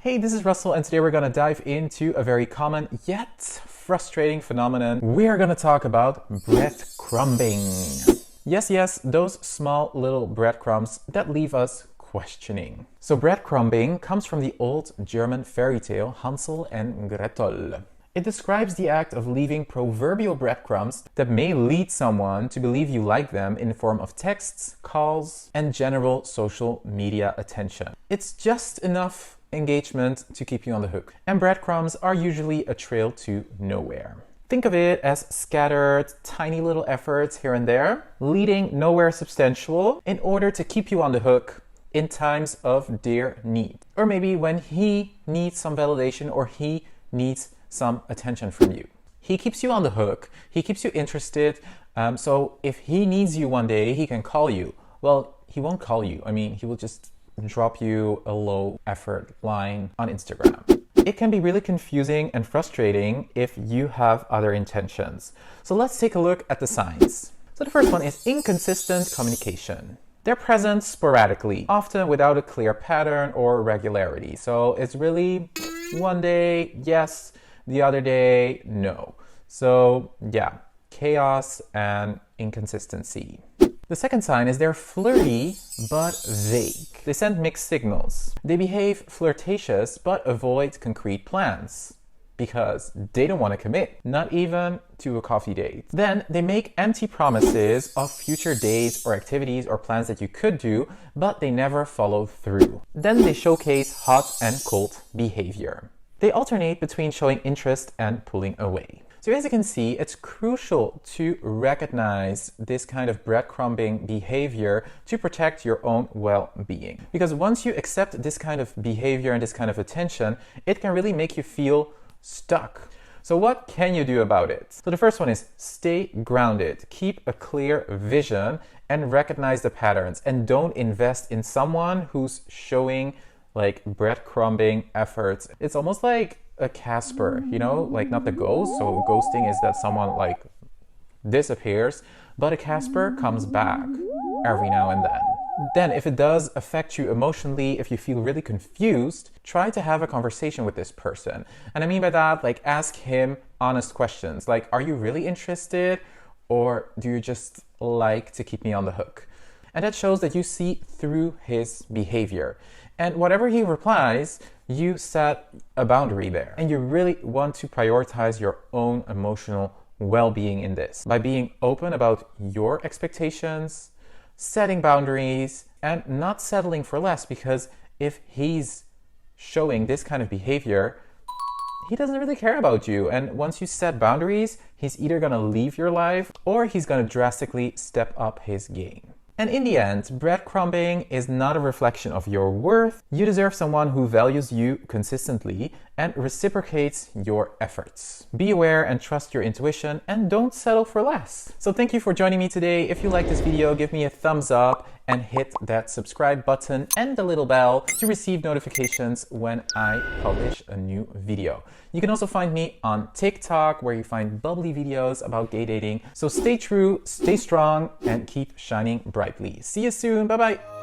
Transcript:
Hey, this is Russell, and today we're going to dive into a very common yet frustrating phenomenon. We are going to talk about breadcrumbing. Yes, those small little breadcrumbs that leave us questioning. So breadcrumbing comes from the old German fairy tale Hansel and Gretel. It describes the act of leaving proverbial breadcrumbs that may lead someone to believe you like them in the form of texts, calls, and general social media attention. It's just enough engagement to keep you on the hook. And breadcrumbs are usually a trail to nowhere. Think of it as scattered, tiny little efforts here and there, leading nowhere substantial in order to keep you on the hook in times of dire need. Or maybe when he needs some validation or he needs some attention from you. He keeps you on the hook, he keeps you interested, so if he needs you one day, he can call you. Well, he won't call you. I mean, he will just drop you a low effort line on Instagram. It can be really confusing and frustrating if you have other intentions. So let's take a look at the signs. So the first one is inconsistent communication. They're present sporadically, often without a clear pattern or regularity. So it's really one day, yes, the other day, no. So yeah, chaos and inconsistency. The second sign is they're flirty but vague. They send mixed signals. They behave flirtatious but avoid concrete plans because they don't want to commit, not even to a coffee date. Then they make empty promises of future dates or activities or plans that you could do, but they never follow through. Then they showcase hot and cold behavior. They alternate between showing interest and pulling away. So as you can see, it's crucial to recognize this kind of breadcrumbing behavior to protect your own well-being. Because once you accept this kind of behavior and this kind of attention, it can really make you feel stuck. So what can you do about it? So the first one is stay grounded, keep a clear vision, and recognize the patterns. And don't invest in someone who's showing like breadcrumbing efforts. It's almost like a Casper, you know, like not the ghost. So ghosting is that someone like disappears, but a Casper comes back every now and then. Then if it does affect you emotionally, if you feel really confused, try to have a conversation with this person. And I mean by that, like ask him honest questions. Like, are you really interested? Or do you just like to keep me on the hook? And that shows that you see through his behavior. And whatever he replies, you set a boundary there. And you really want to prioritize your own emotional well-being in this by being open about your expectations, setting boundaries, and not settling for less, because if he's showing this kind of behavior, he doesn't really care about you. And once you set boundaries, he's either gonna leave your life or he's gonna drastically step up his game. And in the end, breadcrumbing is not a reflection of your worth. You deserve someone who values you consistently and reciprocates your efforts. Be aware and trust your intuition, and don't settle for less. So thank you for joining me today. If you like this video, give me a thumbs up and hit that subscribe button and the little bell to receive notifications when I publish a new video. You can also find me on TikTok, where you find bubbly videos about gay dating. So stay true, stay strong, and keep shining brightly. See you soon. Bye-bye.